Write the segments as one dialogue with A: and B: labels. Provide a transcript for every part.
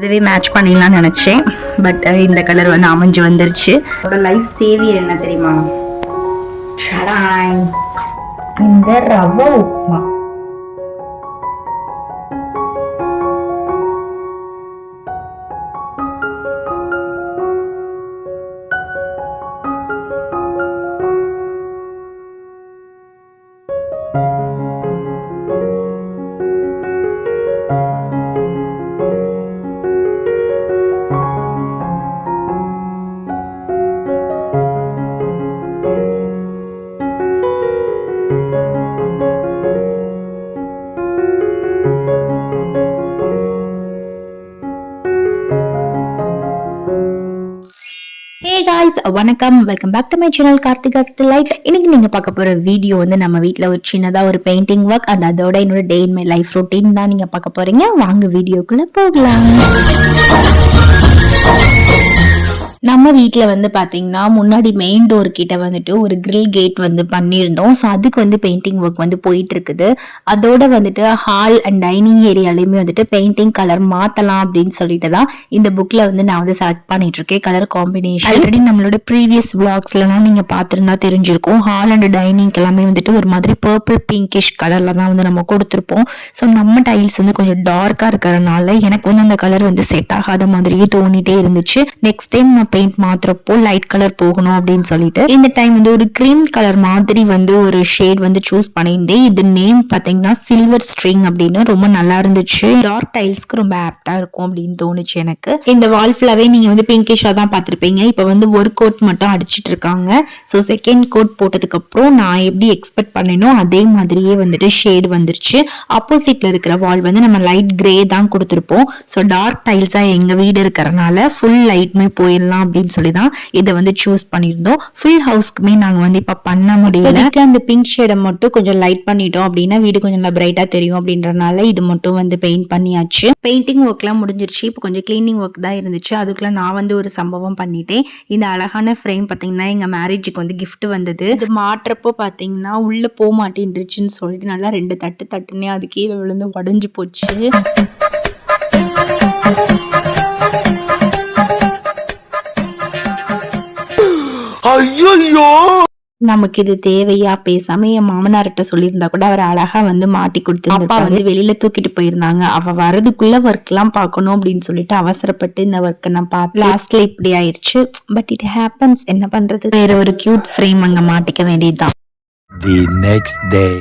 A: அதுவே மேட்ச் பண்ணிடலாம்னு நினச்சேன். பட் இந்த கலர் வந்து அமைஞ்சு வந்துருச்சு. அதோட லைஃப் சேவியர் என்ன தெரியுமா? இந்த ரவை உப்புமா. வணக்கம், welcome back to my channel Karthika's delight. இன்னைக்கு நீங்க பார்க்க போற வீடியோ வந்து நம்ம வீட்ல ஒரு சின்னதா ஒரு பெயிண்டிங் ஒர்க் அண்ட் அதோட என்னோட டே இன் மை லைஃப் ரொட்டீன் தான் நீங்க பார்க்க போறீங்க. வாங்க வீடியோக்குள்ள போகலாம். நம்ம வீட்டில் வந்து பார்த்தீங்கன்னா முன்னாடி மெயின் டோர் கிட்ட வந்துட்டு ஒரு கிரில் கேட் வந்து பண்ணியிருந்தோம். ஸோ அதுக்கு வந்து பெயிண்டிங் ஒர்க் வந்து போயிட்டு இருக்குது. அதோட வந்துட்டு ஹால் அண்ட் டைனிங் ஏரியாலையுமே வந்துட்டு பெயிண்டிங் கலர் மாற்றலாம் அப்படின்னு சொல்லிட்டு தான் இந்த புக்கில் வந்து நான் வந்து செலக்ட் பண்ணிட்டு இருக்கேன் கலர் காம்பினேஷன். ஆல்ரெடி நம்மளோட ப்ரீவியஸ் விளாக்ஸ்லாம் நீங்கள் பார்த்துருந்தா தெரிஞ்சிருக்கும். ஹால் அண்ட் டைனிங் எல்லாமே வந்துட்டு ஒரு மாதிரி பர்பிள் பிங்கிஷ் கலரில் தான் வந்து நம்ம கொடுத்துருப்போம். ஸோ நம்ம டைல்ஸ் வந்து கொஞ்சம் டார்க்காக இருக்கிறதுனால எனக்கு வந்து அந்த கலர் வந்து செட் ஆகாத மாதிரியே தோணிட்டே இருந்துச்சு. நெக்ஸ்ட் டைம் நான் பெயிண்ட் மாத்திரப்போ லைட் கலர் போகணும் அப்படின்னு சொல்லிட்டு இந்த டைம் வந்து ஒரு கிரீம் கலர் மாதிரி வந்து ஒரு ஷேட் வந்து சூஸ் பண்ணியிருந்தேன். இது நேம் பாத்தீங்கன்னா சில்வர் ஸ்ட்ரிங் அப்படின்னு. ரொம்ப நல்லா இருந்துச்சு. டார்க் டைல்ஸ்க்கு ரொம்ப ஆப்டா இருக்கும் அப்படின்னு தோணுச்சு எனக்கு. இந்த வால் ஃபுல்லாவே நீங்க வந்து பிங்கிஷா தான் பார்த்திருப்பீங்க. இப்ப வந்து ஒரு கோட் மட்டும் அடிச்சிட்டு இருக்காங்க. ஸோ செகண்ட் கோட் போட்டதுக்கு அப்புறம் நான் எப்படி எக்ஸ்பெக்ட் பண்ணேனோ அதே மாதிரியே வந்துட்டு ஷேட் வந்துருச்சு. ஆப்போசிட்ல இருக்கிற வால் வந்து நம்ம லைட் கிரே தான் கொடுத்துருப்போம். ஸோ டார்க் டைல்ஸா எங்க வீடு இருக்கிறதுனால ஃபுல் லைட்மே போயிடலாம் அப்படின்னு சொல்லிதான் இதை வந்து சூஸ் பண்ணியிருந்தோம். ஃபுல் ஹவுஸ்க்குமே நாங்க வந்து இப்ப பண்ண முடியல. அந்த பிங்க் ஷேடை மட்டும் கொஞ்சம் லைட் பண்ணிட்டோம் அப்படின்னா வீடு கொஞ்சம் பிரைட்டா தெரியும் அப்படின்றனால இது மட்டும் வந்து பெயிண்ட் பண்ணியாச்சு. பெயிண்டிங் ஒர்க் எல்லாம் முடிஞ்சிருச்சு. இப்போ கொஞ்சம் கிளீனிங் ஒர்க் தான் இருந்துச்சு. அதுக்குள்ள நான் வந்து ஒரு சம்பவம் பண்ணிட்டேன். இந்த அழகான ஃப்ரேம் பாத்தீங்கன்னா எங்க மேரேஜுக்கு வந்து கிஃப்ட் வந்தது. இது மாற்றப்போ பாத்தீங்கன்னா உள்ள போக மாட்டேன்ருச்சுன்னு சொல்லிட்டு நல்லா 2 தட்டு தட்டுனே அது கீழே விழுந்து உடஞ்சு போச்சு. ஐயோ, நமக்கு இது தேவையா? பேசாம என் மாமனார்கிட்ட சொல்லியிருந்தா கூட அவர் அழகா வந்து மாட்டி கொடுத்து அப்பா வந்து வெளியில தூக்கிட்டு போயிருந்தாங்க. அவ வரதுக்குள்ள ஒர்க் எல்லாம் பார்க்கணும் அப்படின்னு சொல்லிட்டு அவசரப்பட்டு இந்த ஒர்க்கை நான் பார்த்து லாஸ்ட்ல இப்படி ஆயிடுச்சு. But it happens. என்ன பண்றது? வேற ஒரு கியூட் ஃப்ரேம் அங்க மாட்டிக்க வேண்டியதுதான்.
B: The next day.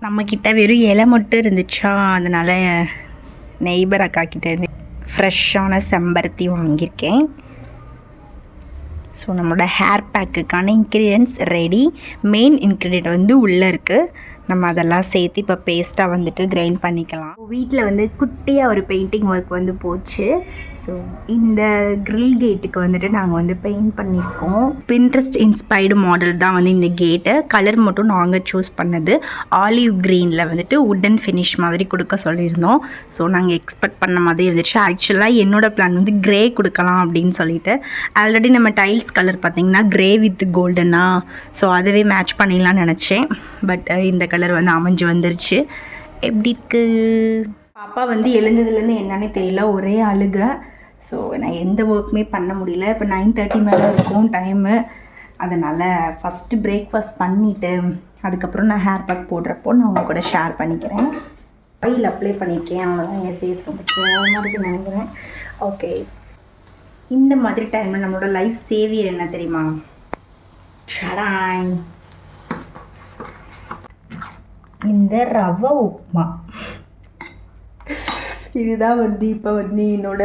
A: நம்மக்கிட்ட வெறும் இலை மட்டும் இருந்துச்சா, அதனால் நெய்பர் அக்கா கிட்ட இருந்து ஃப்ரெஷ்ஷான செம்பருத்தி வாங்கியிருக்கேன். ஸோ நம்மளோட ஹேர் பேக்குக்கான இன்க்ரீடியன்ட்ஸ் ரெடி. மெயின் இன்க்ரீடியன்ட் வந்து உள்ளே இருக்குது. நம்ம அதெல்லாம் சேர்த்து இப்போ பேஸ்ட்டாக வந்துட்டு கிரைண்ட் பண்ணிக்கலாம். வீட்டில் வந்து குட்டியாக ஒரு பெயிண்டிங் ஒர்க் வந்து போச்சு. ஸோ இந்த கிரில் கேட்டுக்கு வந்துட்டு நாங்கள் வந்து பெயிண்ட் பண்ணியிருக்கோம். பின்ட்ரெஸ்ட் இன்ஸ்பைர்டு மாடல் தான் வந்து இந்த கேட்டு. கலர் மட்டும் நாங்கள் சூஸ் பண்ணது ஆலிவ் க்ரீனில் வந்துட்டு உட்டன் ஃபினிஷ் மாதிரி கொடுக்க சொல்லியிருந்தோம். ஸோ நாங்கள் எக்ஸ்பெக்ட் பண்ண மாதிரி இருந்துச்சு. ஆக்சுவலாக என்னோடய பிளான் வந்து க்ரே கொடுக்கலாம் அப்படின்னு சொல்லிட்டு. ஆல்ரெடி நம்ம டைல்ஸ் கலர் பார்த்திங்கன்னா க்ரே வித் கோல்டனா, ஸோ அதுவே மேட்ச் பண்ணிடலாம்னு நினச்சேன். பட் இந்த கலர் வந்து அமைஞ்சு வந்துருச்சு. எப்படி இருக்கு? பாப்பா வந்து எழுந்ததுலேருந்து என்னன்னே தெரியல, ஒரே அழுக. ஸோ நான் எந்த ஒர்க்குமே பண்ண முடியல. இப்போ 9:30 மேலே இருக்கும் டைமு. அதனால் ஃபஸ்ட்டு பிரேக்ஃபாஸ்ட் பண்ணிவிட்டு அதுக்கப்புறம் நான் ஹேர் பேக் போடுறப்போ நான் உங்கள் கூட ஷேர் பண்ணிக்கிறேன். ஆயில் அப்ளை பண்ணியிருக்கேன். அவ்வளோதான். என் ஃபேஸ் ரொம்ப கேவலமாக இருக்குன்னு நினைக்கிறேன். ஓகே, இந்த மாதிரி டைமில் நம்மளோட லைஃப் சேவியர் என்ன தெரியுமா? இந்த ரவை உப்புமா. இதுதான் வந்து இப்போ வந்து என்னோட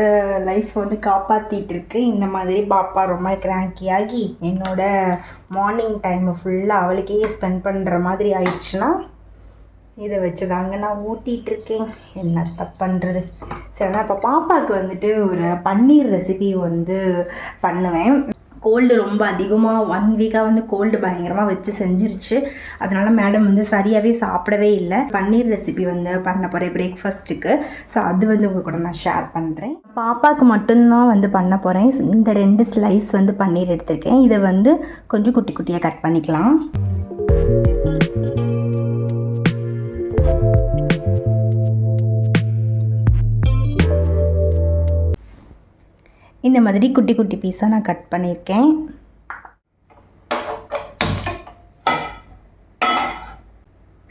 A: லைஃப் வந்து காப்பாற்றிட்டு இருக்கு. இந்த மாதிரி பாப்பா ரொம்ப கிராங்கியாகி என்னோட மார்னிங் டைமை ஃபுல்லாக அவளுக்கே ஸ்பெண்ட் பண்ணுற மாதிரி ஆயிடுச்சுன்னா இதை வச்சு தாங்க நான் ஊட்டிகிட்ருக்கேன். என்னத்த பண்ணுறது. சரி, நான் இப்போ பாப்பாவுக்கு வந்துட்டு ஒரு பன்னீர் ரெசிபி வந்து பண்ணுவேன். கோல்டு ரொம்ப அதிகமாக 1 வீக்காக வந்து கோல்டு பயங்கரமாக வச்சு செஞ்சிருச்சு. அதனால் மேடம் வந்து சரியாகவே சாப்பிடவே இல்லை. பன்னீர் ரெசிபி வந்து பண்ண போகிறேன் பிரேக்ஃபாஸ்ட்டுக்கு. ஸோ அது வந்து உங்கள் கூட நான் ஷேர் பண்ணுறேன். பாப்பாவுக்கு மட்டும்தான் வந்து பண்ண போகிறேன். இந்த 2 ஸ்லைஸ் வந்து பன்னீர் எடுத்திருக்கேன். இதை வந்து கொஞ்சம் குட்டி குட்டியாக கட் பண்ணிக்கலாம். இந்த மாதிரி குட்டி குட்டி பீஸாக நான் கட் பண்ணியிருக்கேன்.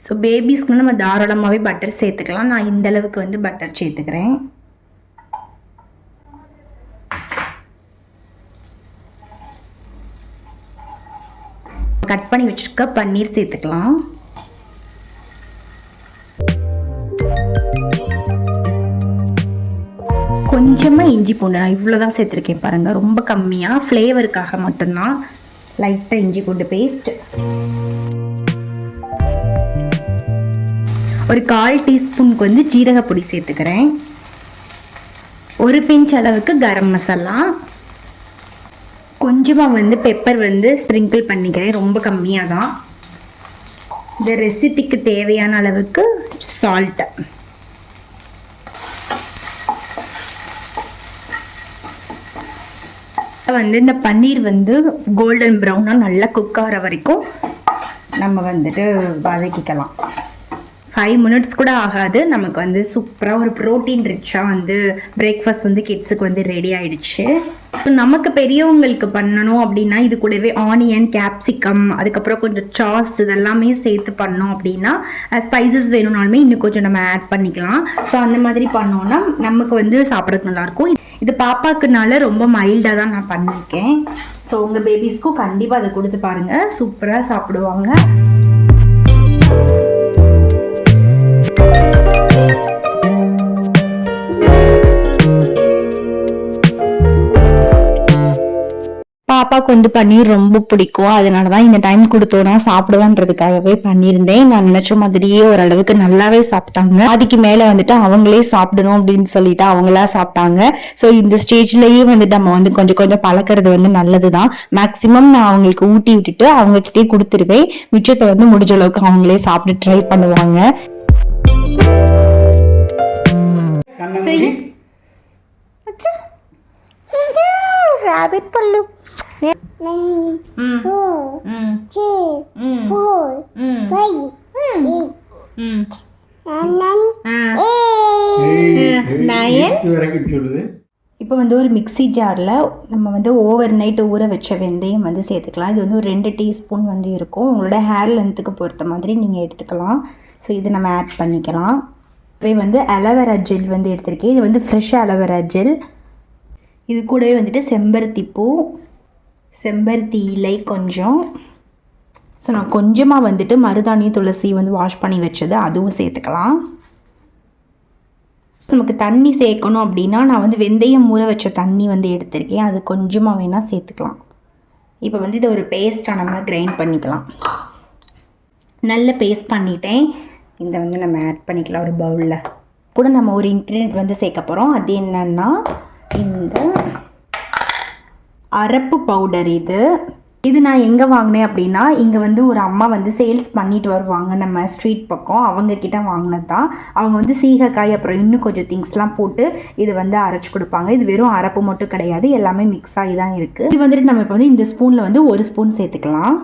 A: ஸோ பேபிஸ்க்கு நம்ம தாராளமாகவே பட்டர் சேர்த்துக்கலாம். நான் இந்த அளவுக்கு வந்து பட்டர் சேர்த்துக்கிறேன். கட் பண்ணி வச்சுருக்க பன்னீர் சேர்த்துக்கலாம். கொஞ்சமாக இஞ்சி பூண்டு, நான் இவ்வளோ தான் சேர்த்துருக்கேன் பாருங்கள், ரொம்ப கம்மியாக, ஃப்ளேவருக்காக மட்டும்தான். லைட்டாக இஞ்சி பூண்டு பேஸ்ட், ஒரு 1/4 டீஸ்பூனுக்கு வந்து ஜீரகப்பொடி சேர்த்துக்கிறேன். 1 பிஞ்ச் அளவுக்கு கரம் மசாலா, கொஞ்சமாக வந்து பெப்பர் வந்து ஸ்ப்ரிங்கிள் பண்ணிக்கிறேன், ரொம்ப கம்மியாக தான். இந்த ரெசிபிக்கு தேவையான அளவுக்கு சால்ட்டு. வந்து இந்த பன்னீர் வந்து கோல்டன் ப்ரௌனாக நல்லா குக் ஆகிற வரைக்கும் நம்ம வந்துட்டு வதக்கிக்கலாம். 5 மினிட்ஸ் கூட ஆகாது. நமக்கு வந்து சூப்பராக ஒரு ப்ரோட்டீன் ரிச்சாக வந்து பிரேக்ஃபாஸ்ட் வந்து கிட்ஸுக்கு வந்து ரெடி ஆகிடுச்சு. நமக்கு பெரியவங்களுக்கு பண்ணணும் அப்படின்னா இது கூடவே ஆனியன், கேப்சிகம், அதுக்கப்புறம் கொஞ்சம் சாஸ் இதெல்லாமே சேர்த்து பண்ணோம் அப்படின்னா ஸ்பைசஸ் வேணும்னாலுமே இன்னும் கொஞ்சம் நம்ம ஆட் பண்ணிக்கலாம். ஸோ அந்த மாதிரி பண்ணோன்னா நமக்கு வந்து சாப்பிட்றதுக்கு நல்லாயிருக்கும். இது பாப்பாக்குனால ரொம்ப மைல்டாக தான் நான் பண்ணியிருக்கேன். ஸோ உங்கள் பேபிஸ்க்கும் கண்டிப்பாக அதை கொடுத்து பாருங்கள், சூப்பராக சாப்பிடுவாங்க. பாப்பாவுக்கு வந்து பன்னீர் ரொம்ப பிடிக்கும். அதனால தான் இந்த டைம் கொடுத்தோன்னா சாப்பிடுவான்றதுக்காகவே பண்ணியிருந்தேன். நான் நினைச்ச மாதிரியே ஓரளவுக்கு நல்லாவே சாப்பிட்டாங்க. அதுக்கு மேலே வந்துட்டு அவங்களே சாப்பிடணும் அப்படின்னு சொல்லிட்டு அவங்களா சாப்பிட்டாங்க. ஸோ இந்த ஸ்டேஜ்லயே வந்துட்டு நம்ம வந்து கொஞ்சம் கொஞ்சம் பழக்கிறது வந்து நல்லது தான். மேக்சிமம் நான் அவங்களுக்கு ஊட்டி விட்டுட்டு அவங்ககிட்டயே கொடுத்துருவேன். மிச்சத்தை வந்து முடிஞ்ச அளவுக்கு அவங்களே சாப்பிட்டு ட்ரை பண்ணுவாங்க. rabbit pallu இப்போ வந்து ஒரு மிக்ஸி ஜாரில் நம்ம வந்து ஓவர் நைட் ஊற வச்ச வெந்தயம் வந்து சேர்த்துக்கலாம். இது வந்து ஒரு 2 டீஸ்பூன் வந்து இருக்கும். உங்களோட ஹேர் லென்த்துக்கு பொறுத்த மாதிரி நீங்கள் எடுத்துக்கலாம். ஸோ இது நம்ம ஆட் பண்ணிக்கலாம். இப்போ வந்து அலோவேரா ஜெல் வந்து எடுத்திருக்கேன். இது வந்து ஃப்ரெஷ் அலோவேரா ஜெல். இது கூடவே வந்துட்டு செம்பருத்தி பூ, செம்பருத்தி இலை கொஞ்சம். ஸோ நான் கொஞ்சமாக வந்துட்டு மருதாணி, துளசி வந்து வாஷ் பண்ணி வச்சது அதுவும் சேர்த்துக்கலாம். நமக்கு தண்ணி சேர்க்கணும் அப்படின்னா நான் வந்து வெந்தயம் ஊற வச்ச தண்ணி வந்து எடுத்திருக்கேன். அது கொஞ்சமாக வேணால் சேர்த்துக்கலாம். இப்போ வந்து இதை ஒரு பேஸ்ட்டாக நம்ம கிரைண்ட் பண்ணிக்கலாம். நல்ல பேஸ்ட் பண்ணிட்டேன். இதை வந்து நம்ம ஆட் பண்ணிக்கலாம் ஒரு பவுலில். கூட நம்ம ஒரு இன்க்ரீடியன்ட் வந்து சேர்க்க போகிறோம். அது என்னன்னா இந்த அரப்பு பவுடர். இது நான் எங்கே வாங்கினேன் அப்படின்னா இங்கே வந்து ஒரு அம்மா வந்து சேல்ஸ் பண்ணிட்டு வருவாங்க நம்ம ஸ்ட்ரீட் பக்கம். அவங்கக்கிட்ட வாங்கினது தான். அவங்க வந்து சீகக்காய் அப்புறம் இன்னும் கொஞ்சம் திங்ஸ்லாம் போட்டு இது வந்து அரைச்சி கொடுப்பாங்க. இது வெறும் அரப்பு மட்டும் கிடையாது, எல்லாமே மிக்ஸ் ஆகி தான் இருக்குது. இது வந்துட்டு நம்ம இப்போ வந்து இந்த ஸ்பூனில் வந்து 1 ஸ்பூன் சேர்த்துக்கலாம்.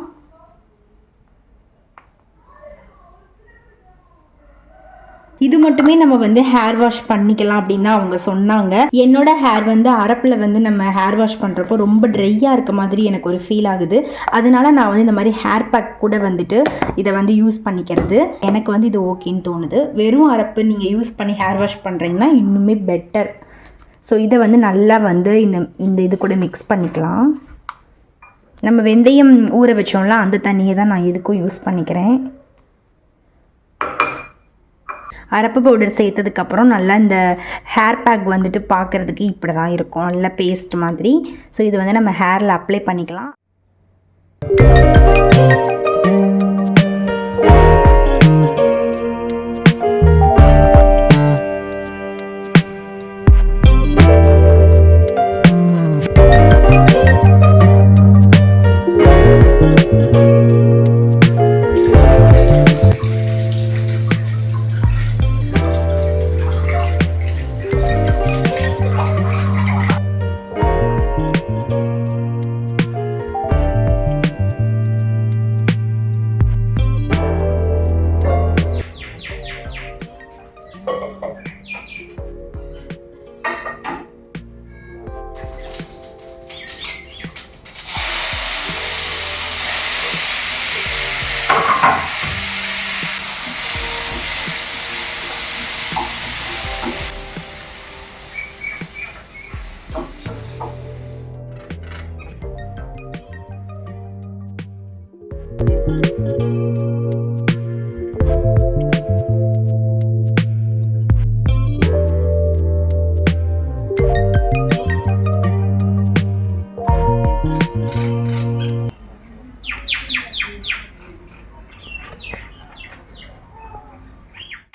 A: இது மட்டுமே நம்ம வந்து ஹேர் வாஷ் பண்ணிக்கலாம் அப்படின்னு அவங்க சொன்னாங்க. என்னோட ஹேர் வந்து அரப்பில் வந்து நம்ம ஹேர் வாஷ் பண்ணுறப்போ ரொம்ப ட்ரையாக இருக்க மாதிரி எனக்கு ஒரு ஃபீல் ஆகுது. அதனால நான் வந்து இந்த மாதிரி ஹேர் பேக் கூட வந்துட்டு இதை வந்து யூஸ் பண்ணிக்கிறது. எனக்கு வந்து இது ஓகேன்னு தோணுது. வெறும் அரப்பு நீங்கள் யூஸ் பண்ணி ஹேர் வாஷ் பண்ணுறீங்கன்னா இன்னுமே பெட்டர். ஸோ இதை வந்து நல்லா வந்து இந்த இது கூட மிக்ஸ் பண்ணிக்கலாம். நம்ம வெந்தயம் ஊற வச்சோம்ல அந்த தண்ணியை தான் நான் இதுக்கும் யூஸ் பண்ணிக்கிறேன். அரப்பு பவுடர் சேர்த்ததுக்கப்புறம் நல்லா இந்த ஹேர் பேக் வந்துட்டு பார்க்குறதுக்கு இப்படி தான் இருக்கும், நல்லா பேஸ்ட் மாதிரி. ஸோ இது வந்து நம்ம ஹேரில் அப்ளை பண்ணிக்கலாம்.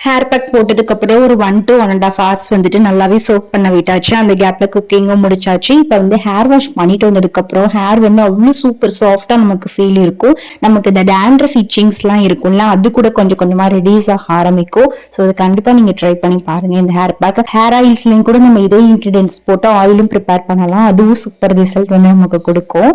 A: ஹேர் பேக் போட்டதுக்கப்புறம் ஒரு 1 to 1.5 hours வந்துட்டு நல்லாவே சோக் பண்ண விட்டாச்சு. அந்த கேப்ல குக்கிங்கும் முடிச்சாச்சு. இப்போ வந்து ஹேர் வாஷ் பண்ணிட்டு வந்ததுக்கப்புறம் ஹேர் வந்து அவ்வளோ சூப்பர் சாஃப்டா நமக்கு ஃபீல் இருக்கும். நமக்கு இந்த டேண்ட்ரஃப் இச்சிங்ஸ்லாம் இருக்கும்ல, அது கூட கொஞ்சம் கொஞ்சமா ரெடியூஸ் ஆக ஆரம்பிக்கும். ஸோ அதை கண்டிப்பா நீங்க ட்ரை பண்ணி பாருங்க. இந்த ஹேர் பேக் ஹேர் ஆயில்ஸ்லையும் கூட நம்ம இதே இன்கிரீடியன்ஸ் போட்டு ஆயிலும் ப்ரிப்பேர் பண்ணலாம். அதுவும் சூப்பர் ரிசல்ட் வந்து நமக்கு கொடுக்கும்.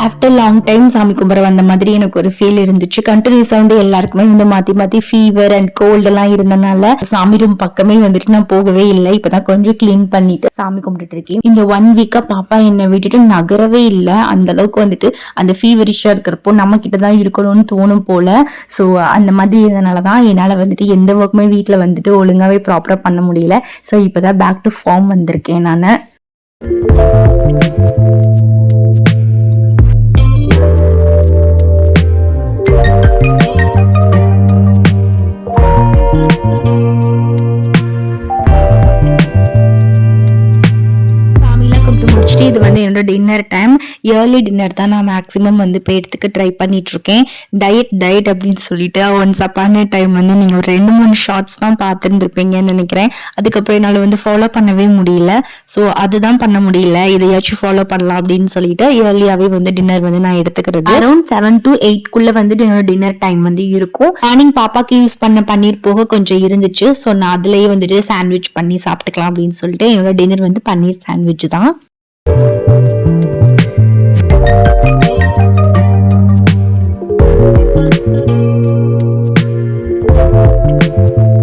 A: ஆஃப்டர் லாங் டைம் சாமி கும்பிட வந்த மாதிரி எனக்கு ஒரு ஃபீல் இருந்துச்சு. கண்டினியூஸா வந்து எல்லாருக்குமே வந்து மாத்தி மாத்தி ஃபீவர் அண்ட் கோல்டு எல்லாம் இருந்தனால சாமி ரூம் பக்கமே வந்துட்டு நான் போகவே இல்லை. இப்பதான் கொஞ்சம் கிளீன் பண்ணிட்டு சாமி கும்பிட்டு இருக்கேன். இந்த 1 வீக்கா பாப்பா என்னை விட்டுட்டு நகரவே இல்லை. அந்த அளவுக்கு வந்துட்டு அந்த ஃபீவரிஷா இருக்கிறப்போ நம்ம கிட்டதான் இருக்கணும்னு தோணும் போல. ஸோ அந்த மாதிரி இருந்தனாலதான் என்னால வந்துட்டு எந்த ஒர்க்குமே வீட்டுல வந்துட்டு ஒழுங்காவே ப்ராப்பரா பண்ண முடியல. ஸோ இப்பதான் பேக் டு ஃபார்ம் வந்திருக்கேன் நானு. இது வந்து என்னோட டின்னர் டைம். ஏர்லி டின்னர் தான் நான் மேக்ஸிமம் வந்து இப்போ எடுத்துக்க ட்ரை பண்ணிட்டு இருக்கேன். டயட் அப்படின்னு சொல்லிட்டு ஒன்ஸ் அப்பான டைம் வந்து நீங்க ஒரு 2-3 ஷார்ட்ஸ் தான் பார்த்துருந்துருப்பீங்கன்னு நினைக்கிறேன். அதுக்கப்புறம் என்னால் வந்து ஃபாலோ பண்ணவே முடியல. ஸோ அதுதான் பண்ண முடியல. இதையாச்சும் ஃபாலோ பண்ணலாம் அப்படின்னு சொல்லிட்டு ஏர்லியாவே வந்து டின்னர் வந்து நான் எடுத்துக்கிறது. அரௌண்ட் 7 to 8 வந்து என்னோட டின்னர் டைம் வந்து இருக்கும். மார்னிங் பாப்பாக்கு யூஸ் பண்ண பன்னீர் போக கொஞ்சம் இருந்துச்சு. ஸோ நான் அதுலயே வந்துட்டு சாண்ட்விச் பண்ணி சாப்பிட்டுக்கலாம் அப்படின்னு சொல்லிட்டு என்னோட டின்னர் வந்து பன்னீர் சாண்ட்விச் தான்.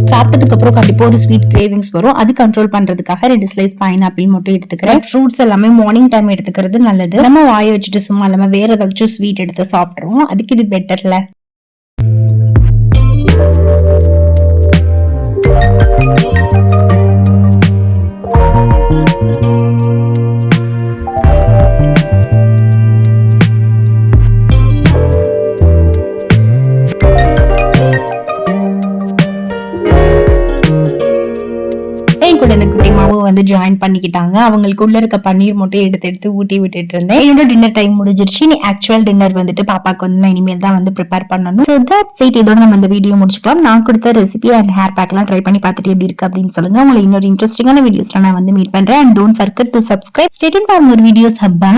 A: சாப்பிட்டதுக்கு அப்புறம் கண்டிப்பா ஒரு ஸ்வீட் கிரேவிங்ஸ் வரும். அது கண்ட்ரோல் பண்றதுக்காக 2 ஸ்லைஸ் பைனாப்பிள் மட்டும் எடுத்துக்கிறேன். ஃப்ரூட்ஸ் எல்லாமே மார்னிங் டைம் எடுத்துக்கிறது நல்லது. நம்ம வாயை வச்சுட்டு சும்மா இல்லாம வேற ஏதாச்சும் ஸ்வீட் எடுத்து சாப்பிடுறோம். அதுக்கு இது பெட்டர்ல. கூட இந்த குட்டி மாவு வந்து ஜாயின் பண்ணிக்கிட்டாங்க. அவங்களுக்கு உள்ள இருக்க பன்னீர் மட்டும் எடுத்து ஊட்டி விட்டுட்டு இருந்தேன். என்னோட டின்னர் டைம் முடிஞ்சிருச்சு. நீ ஆக்சுவல் டின்னர் வந்துட்டு பாப்பாக்கு வந்து நான் இனிமேல் தான் வந்து ப்ரிப்பேர் பண்ணணும். So that's it. இதோட நம்ம இந்த வீடியோ முடிச்சுக்கலாம். நான் கொடுத்த ரெசிபி அண்ட் ஹேர் பேக் எல்லாம் ட்ரை பண்ணி பார்த்துட்டு எப்படி இருக்கு அப்படின்னு சொல்லுங்க. உங்களை இன்னொரு இன்ட்ரெஸ்டிங்கான வீடியோஸ்ல நான் வந்து மீட் பண்றேன். And don't forget to subscribe. Stay tuned for more videos. By.